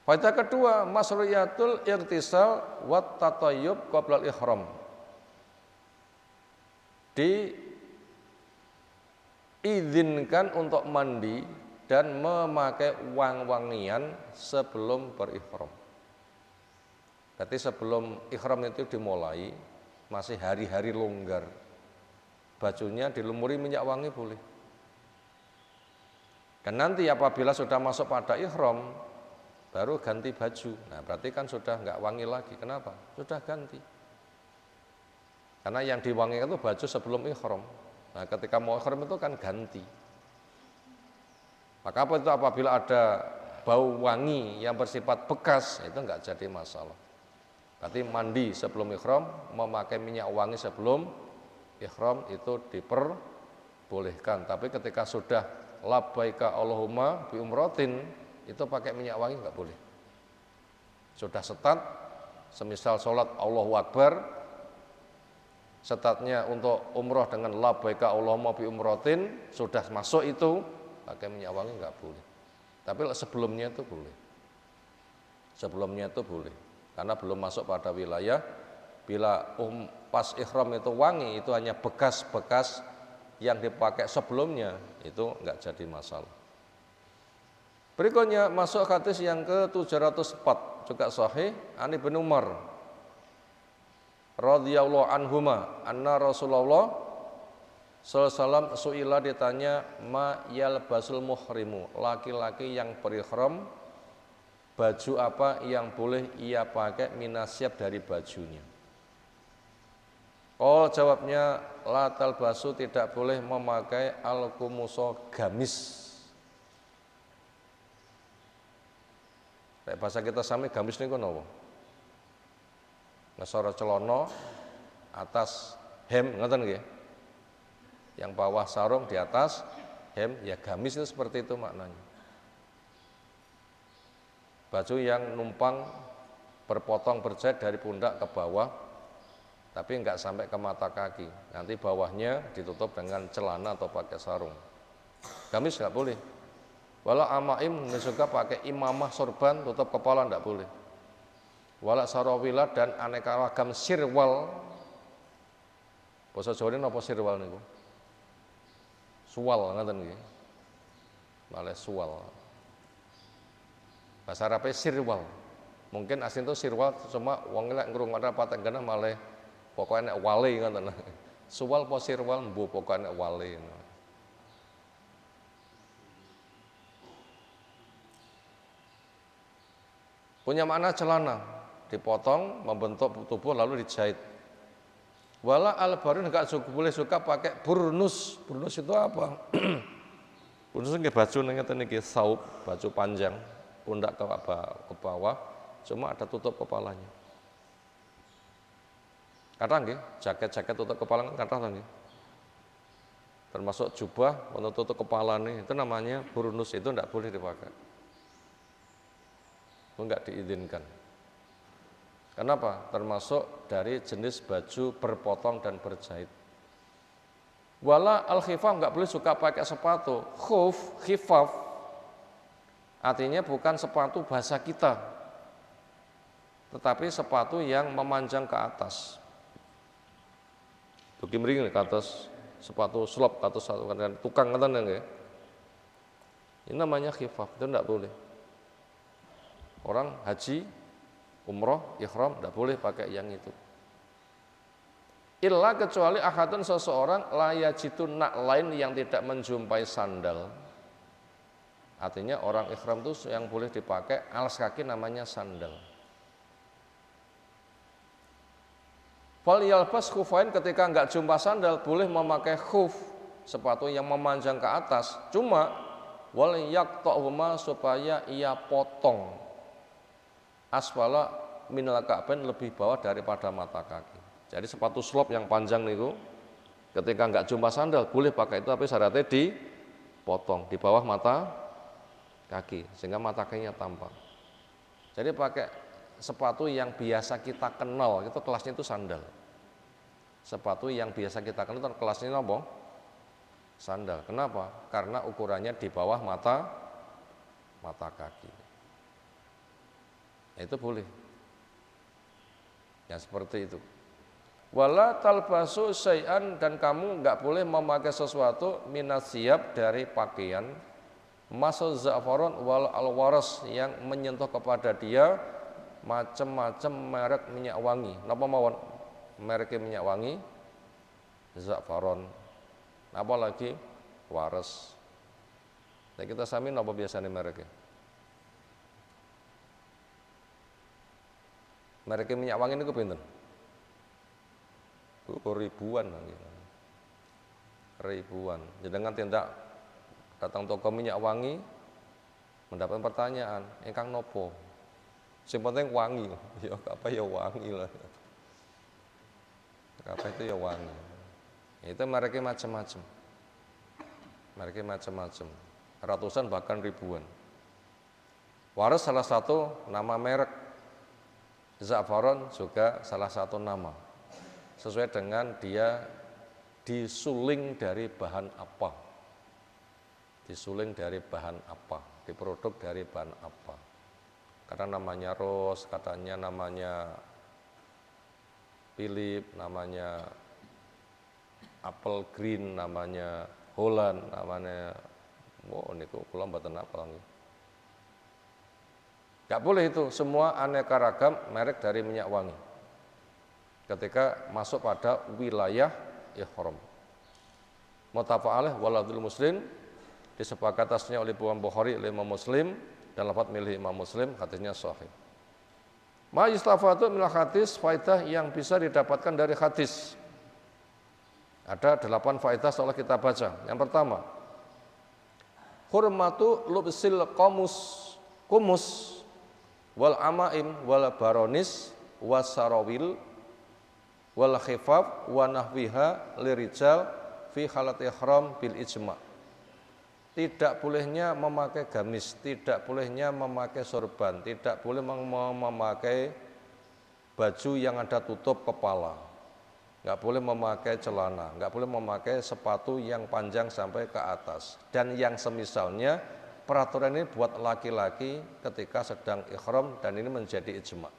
Faedah kedua, masru'iyatul ightisal wat tatayyub qabla al-ihram. Diizinkan untuk mandi dan memakai wangi-wangian sebelum berihram. Berarti sebelum ihram itu dimulai, masih hari-hari longgar. Bajunya dilumuri minyak wangi boleh. Dan nanti apabila sudah masuk pada ihram, baru ganti baju. Nah berarti kan sudah nggak wangi lagi. Kenapa? Sudah ganti. Karena yang diwangikan itu baju sebelum ihram. Nah ketika mau ihram itu kan ganti. Maka apa itu apabila ada bau wangi yang bersifat bekas, itu nggak jadi masalah. Berarti mandi sebelum ihram, memakai minyak wangi sebelum ihram itu diperbolehkan. Tapi ketika sudah labbaika Allahumma bi umratin, itu pakai minyak wangi nggak boleh. Sudah setat, semisal sholat Allahu Akbar, setatnya untuk umroh dengan labbaika Allahumma bi umratin, sudah masuk itu, pakai minyak wangi nggak boleh. Tapi sebelumnya itu boleh. Sebelumnya itu boleh. Karena belum masuk pada wilayah, bila pas ihram itu wangi, itu hanya bekas-bekas yang dipakai sebelumnya, itu nggak jadi masalah. Berikutnya masuk hadis yang ke-704 juga sahih, an Ibnu Umar radhiyallahu anhuma anna Rasulullah sallallahu alaihi wasallam suila ditanya ma yalbasul muhrimu, laki-laki yang berihram baju apa yang boleh ia pakai minasyab dari bajunya. Jawabnya la talbasu, tidak boleh memakai al-qumusa, gamis. Bahasa kita sami gamis niku napa? Ngesoro celana atas hem ngoten nggih. Yang bawah sarung di atas hem, ya gamis itu seperti itu maknanya. Baju yang numpang berpotong berjahit dari pundak ke bawah, tapi enggak sampai ke mata kaki. Nanti bawahnya ditutup dengan celana atau pakai sarung. Gamis enggak boleh. Walau amaim juga pakai imamah sorban tutup kepala enggak boleh. Walau sarawilah dan aneka ragam sirwal. Basa Jawa ini apa sirwal niku? Suwal ngoten nggih. Malih suwal. Bahasa Arabnya sirwal. Mungkin asing itu sirwal cuma wong lek ngrungokne patek genah malih pokoke nek wale ngoten. Suwal apa sirwal mbuh pokoke nek wale. Punya makna celana, dipotong, membentuk tubuh lalu dijahit. Wala al-barin enggak boleh suka pakai burnus. Burnus itu apa? Burnus nggih baju ngeten niki saub, baju panjang, pundak ke bawah, cuma ada tutup kepalanya. Kathah nggih, jaket-jaket tutup kepala kathah nggih. Termasuk jubah untuk tutup kepala nih, itu namanya burnus, itu enggak boleh dipakai. Itu enggak diizinkan. Kenapa? Termasuk dari jenis baju berpotong dan berjahit. Wala al-khifaf, enggak boleh suka pakai sepatu. Khuf, khifaf, artinya bukan sepatu bahasa kita, tetapi sepatu yang memanjang ke atas. Tuki mring ke atas, sepatu slop atau tukang ngoten nggih. Ini namanya khifaf, itu tidak boleh. Orang haji, umroh, ihram tidak boleh pakai yang itu. Illa kecuali ahadun seseorang la yajidu lain yang tidak menjumpai sandal. Artinya orang ihram itu yang boleh dipakai alas kaki namanya sandal. Fal yalbas khufain, ketika enggak jumpa sandal boleh memakai khuf, sepatu yang memanjang ke atas. Cuma wal yaqta'huma, supaya ia potong asfala minal ka'bain, lebih bawah daripada mata kaki. Jadi sepatu slop yang panjang niku ketika enggak jumpa sandal boleh pakai itu, tapi syaratnya dipotong di bawah mata kaki sehingga mata kakinya tampak. Jadi pakai sepatu yang biasa kita kenal, itu kelasnya itu sandal. Sepatu yang biasa kita kenal itu kelasnya apa? Sandal. Kenapa? Karena ukurannya di bawah mata kaki. Itu boleh. Ya seperti itu. Wala talbasu syai'an, dan kamu enggak boleh memakai sesuatu minasiyab dari pakaian, masal za'faron wal alwaras, yang menyentuh kepada dia macam-macam merek minyak wangi. Napa mawon merek minyak wangi? Za'faron. Apa lagi? Waras. Nah, kita sami napa biasanya mereknya? Merek minyak wangi niku pinten? Ribuan. Ribuan. Jenengan tindak datang toko minyak wangi mendapat pertanyaan, "Ingkang nopo?" Sing penting wangi. Ya apa ya wangi lah. Apa itu ya wangi. Itu mereknya macam-macam. Mereknya macam-macam. Ratusan bahkan ribuan. Waras salah satu nama merek. Za'faron juga salah satu nama. Sesuai dengan dia disuling dari bahan apa. Disuling dari bahan apa, diproduk dari bahan apa. Karena namanya rose, katanya namanya Philip, namanya apple green, namanya Holland, namanya niku kula mboten apal nggih. Enggak boleh itu, semua aneka ragam merek dari minyak wangi. Ketika masuk pada wilayah ihram. Muttafaq alaih waladul muslim, disepakati atasnya oleh Imam Bukhari, oleh Imam Muslim, dan lafaz milih Imam Muslim, hadisnya sahih. Ma yustafadu minal hadis, faidah yang bisa didapatkan dari hadis. Ada 8 faidah seolah kita baca. Yang pertama, hurmatu lubsil kumus wal amaim wal baronis wasarawil wal khifaf wa nahwiha lirijal fi halat ihram bil ijma'. Tidak bolehnya memakai gamis, tidak bolehnya memakai sorban, tidak boleh memakai baju yang ada tutup kepala, nggak boleh memakai celana, nggak boleh memakai sepatu yang panjang sampai ke atas. Dan yang semisalnya, peraturan ini buat laki-laki ketika sedang ihram, dan ini menjadi ijma'.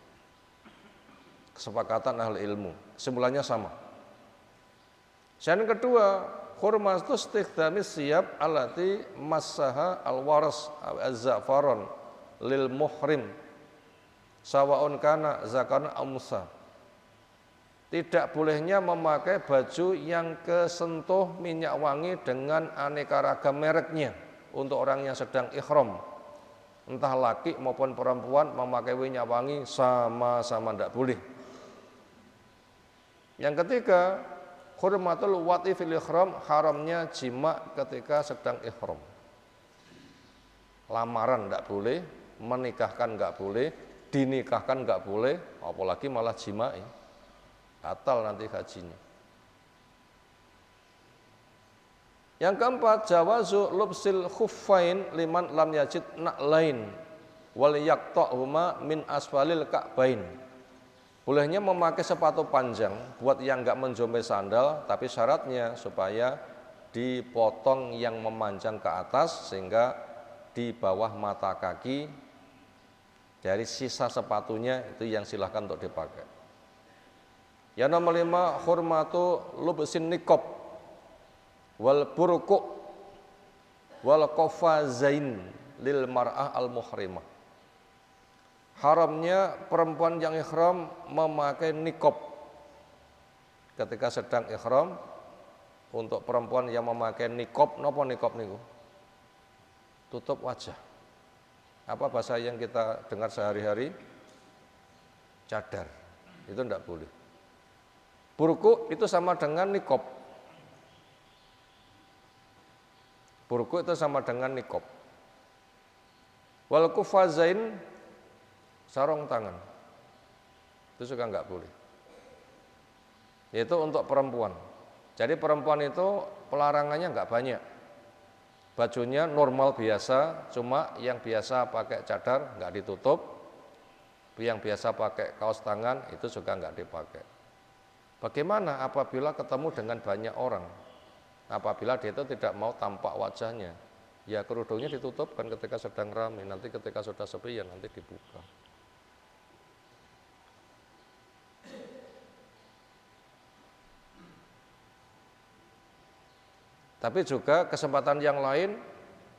Kesepakatan ahli ilmu, kesimpulannya sama. Yang kedua, hurmatu istikhdami siyab allati massaha alwaras az-za'faron lil muhrim sawaun kana zakana amsa. Tidak bolehnya memakai baju yang kesentuh minyak wangi dengan aneka ragam mereknya untuk orang yang sedang ihram. Entah laki maupun perempuan memakai minyak wangi sama-sama tidak boleh. Yang ketiga, hurmatul wati fil ihram, haramnya jima ketika sedang ihram. Lamaran enggak boleh, menikahkan enggak boleh, dinikahkan enggak boleh, apalagi malah jima'i. Batal nanti hajinya. Yang keempat, jawazu lubsil khuffain liman lam yajid na'lain wal yaqta'huma min asfalil ka'bain. Bolehnya memakai sepatu panjang buat yang enggak menjumpai sandal, tapi syaratnya supaya dipotong yang memanjang ke atas sehingga di bawah mata kaki dari sisa sepatunya itu yang silahkan untuk dipakai. Yang nomor 5, hurmatu lubsin niqab wal burqu wal qafazain lil mar'ah al muhrimah. Haramnya perempuan yang ihram memakai niqab ketika sedang ihram. Untuk perempuan yang memakai niqab, napa niqab niku? Tutup wajah. Apa bahasa yang kita dengar sehari-hari? Cadar. Itu tidak boleh. Burqu itu sama dengan niqab. Burqu itu sama dengan niqab. Wal kufazain, sarung tangan. Itu juga enggak boleh. Itu untuk perempuan. Jadi perempuan itu pelarangannya enggak banyak. Bajunya normal biasa, cuma yang biasa pakai cadar enggak ditutup, yang biasa pakai kaos tangan itu juga enggak dipakai. Bagaimana apabila ketemu dengan banyak orang? Apabila dia itu tidak mau tampak wajahnya, ya kerudungnya ditutup kan ketika sedang ramai, nanti ketika sudah sepi ya nanti dibuka. Tapi juga kesempatan yang lain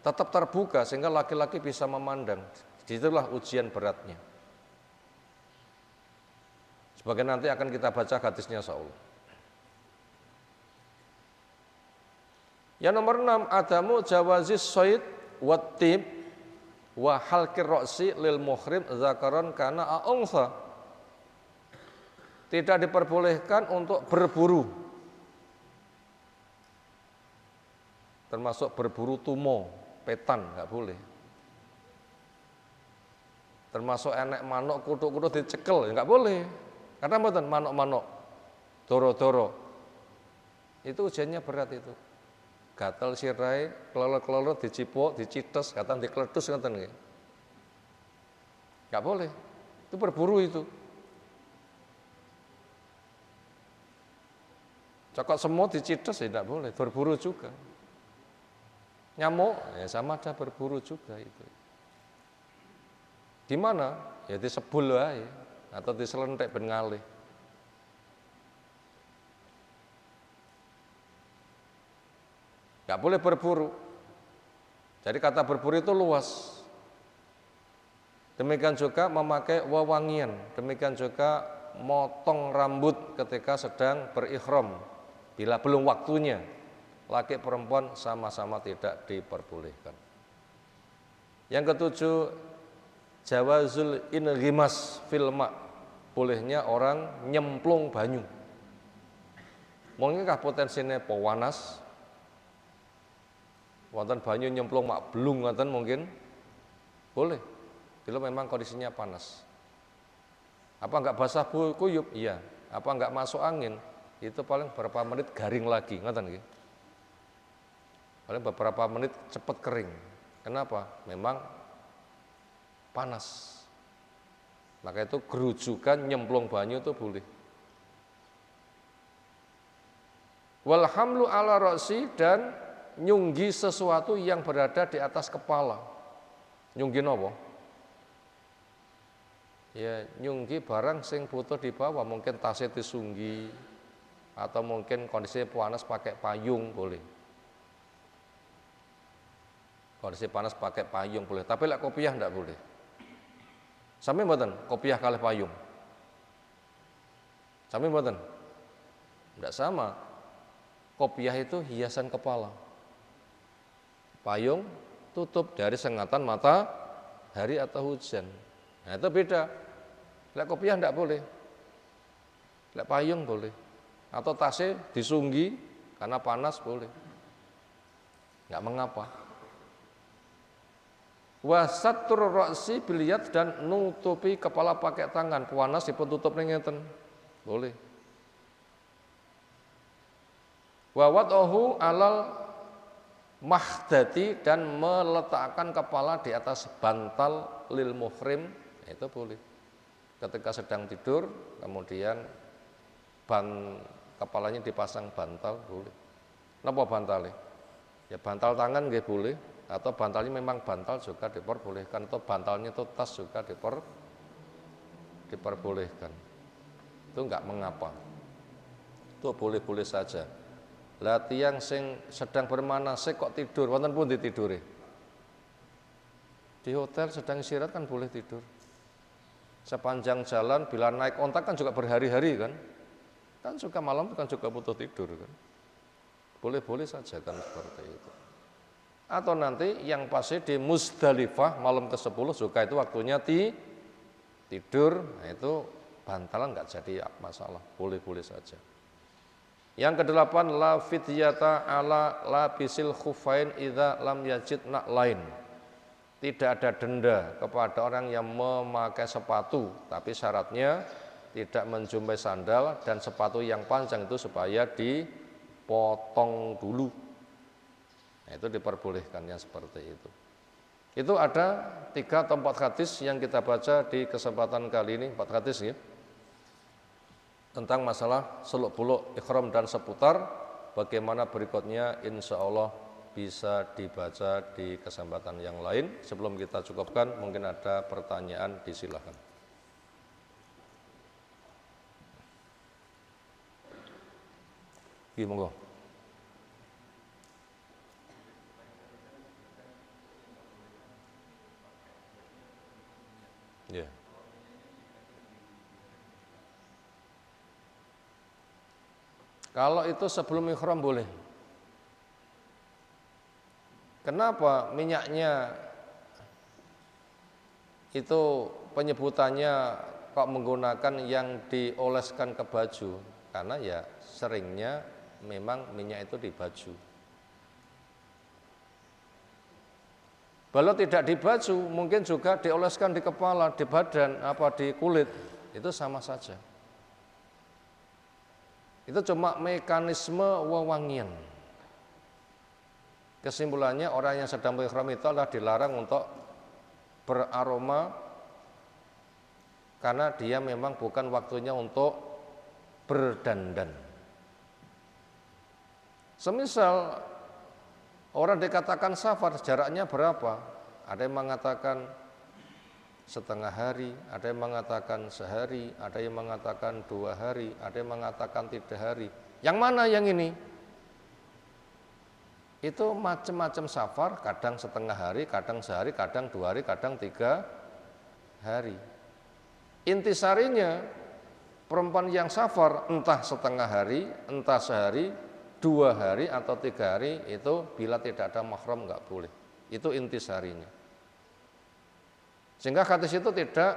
tetap terbuka sehingga laki-laki bisa memandang. Itulah ujian beratnya. Sebagai nanti akan kita baca hadisnya insyaallah. Yang nomor 6, adamu jawazis soid wattib wa halqir ra'si lil muhrim zakaron kana a'ungsa. Tidak diperbolehkan untuk berburu. Termasuk berburu tumo, petan, enggak boleh. Termasuk enek manuk kutuk-kutuk dicekel, enggak boleh. Karena mboten manuk-manuk, doro-doro. Itu ujiannya berat itu. Gatel sirai, kelelor-kelelor dicipok, dicites, katan dikletus ngoten nggih. Enggak boleh. Itu berburu itu. Cokot semut dicites ya enggak boleh, berburu juga. Nyamuk ya sama ada berburu juga itu. Di mana? Ya di sebul wae atau di selentek ben ngalih. Enggak boleh berburu. Jadi kata berburu itu luas. Demikian juga memakai wewangian, demikian juga motong rambut ketika sedang berihram bila belum waktunya. Laki perempuan sama-sama tidak diperbolehkan. Yang ketujuh, jawazul inghimas fil ma, bolehnya orang nyemplung banyu. Mungkin kah potensinya panas? Wonten banyu nyemplung mak belung ngoten mungkin? Boleh. Kalau memang kondisinya panas. Apa enggak basah kuyup? Iya. Apa enggak masuk angin? Itu paling beberapa menit garing lagi, ngoten nggih. Paling beberapa menit cepat kering. Kenapa? Memang panas. Maka itu gerujukan nyemplung banyu itu boleh. Wal hamlu ala ra'si, dan nyunggi sesuatu yang berada di atas kepala. Nyunggi napa? Ya nyunggi barang sing butuh di bawah, mungkin tasnya disunggi atau mungkin kondisi panas pakai payung boleh. Kondisi panas pakai payung boleh, tapi lek kopiah enggak boleh. Sami mboten kopiah kalih payung? Sami mboten? Enggak sama. Kopiah itu hiasan kepala. Payung tutup dari sengatan matahari atau hujan. Nah, itu beda. Lek kopiah enggak boleh. Lek payung boleh. Atau tasnya disunggi karena panas boleh. Enggak mengapa. Wasatur ra'si biliyat, dan nutupi kepala pakai tangan. Panas dipun tutup ngeten. Boleh. Wa wad'uhu alal mahdati, dan meletakkan kepala di atas bantal lil muhrim, itu boleh. Ketika sedang tidur kemudian kepalanya dipasang bantal boleh. Napa bantale? Ya bantal tangan nggih boleh. Atau bantalnya memang bantal juga diperbolehkan, atau bantalnya itu tas juga diperbolehkan. Itu enggak mengapa. Itu boleh-boleh saja. Lah tiyang sing sedang bermanasik kok tidur, wonten pundi tidure? Di hotel sedang istirahat kan boleh tidur. Sepanjang jalan bila naik ontak kan juga berhari-hari kan. Kan juga malam kan juga butuh tidur kan. Boleh-boleh saja kan seperti itu. Atau nanti yang pasti di Muzdalifah malam ke-10 juga itu waktunya tidur, nah itu bantalan nggak jadi masalah, boleh-boleh saja. Yang ke-8 la fidyata ala labisil khufain idza lam yajid lain. Tidak ada denda kepada orang yang memakai sepatu, tapi syaratnya tidak menjumpai sandal dan sepatu yang panjang itu supaya dipotong dulu. Nah, itu diperbolehkan yang seperti itu. Itu ada 3 atau 4 hadis yang kita baca di kesempatan kali ini, 4 hadis ya. Tentang masalah seluk-beluk ihram dan seputar, bagaimana berikutnya insya Allah bisa dibaca di kesempatan yang lain. Sebelum kita cukupkan, mungkin ada pertanyaan, disilakan. Monggo. Ya. Kalau itu sebelum ihram boleh. Kenapa minyaknya itu penyebutannya kok menggunakan yang dioleskan ke baju? Karena ya seringnya memang minyak itu di baju. Kalau tidak di baju, mungkin juga dioleskan di kepala, di badan, di kulit, itu sama saja. Itu cuma mekanisme wewangian. Kesimpulannya orang yang sedang berihram itu adalah dilarang untuk beraroma karena dia memang bukan waktunya untuk berdandan. Semisal orang dikatakan safar, jaraknya berapa? Ada yang mengatakan setengah hari, ada yang mengatakan sehari, ada yang mengatakan 2 hari, ada yang mengatakan 3 hari. Yang mana yang ini? Itu macam-macam safar, kadang setengah hari, kadang sehari, kadang 2 hari, kadang 3 hari. Intisarinya, perempuan yang safar entah setengah hari, entah sehari, 2 hari atau 3 hari, itu bila tidak ada mahram nggak boleh. Itu intisarinya. Sehingga hadis itu tidak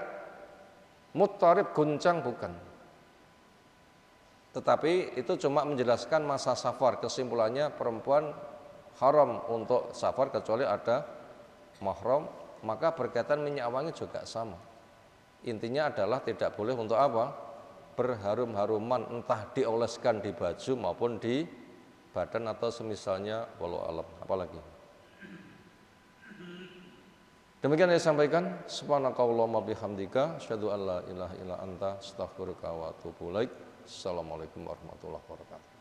muttarib, guncang, bukan. Tetapi itu cuma menjelaskan masa safar. Kesimpulannya perempuan haram untuk safar kecuali ada mahram. Maka berkaitan minyak wangi juga sama. Intinya adalah tidak boleh untuk apa? Berharum-haruman, entah dioleskan di baju maupun di badan atau semisalnya, wallahu alam. Apalagi demikian yang saya sampaikan. Subhanakallahumma bihamdika asyhadu an la ilaha illa anta astaghfiruka wa atubu ilaik. Assalamualaikum warahmatullahi wabarakatuh.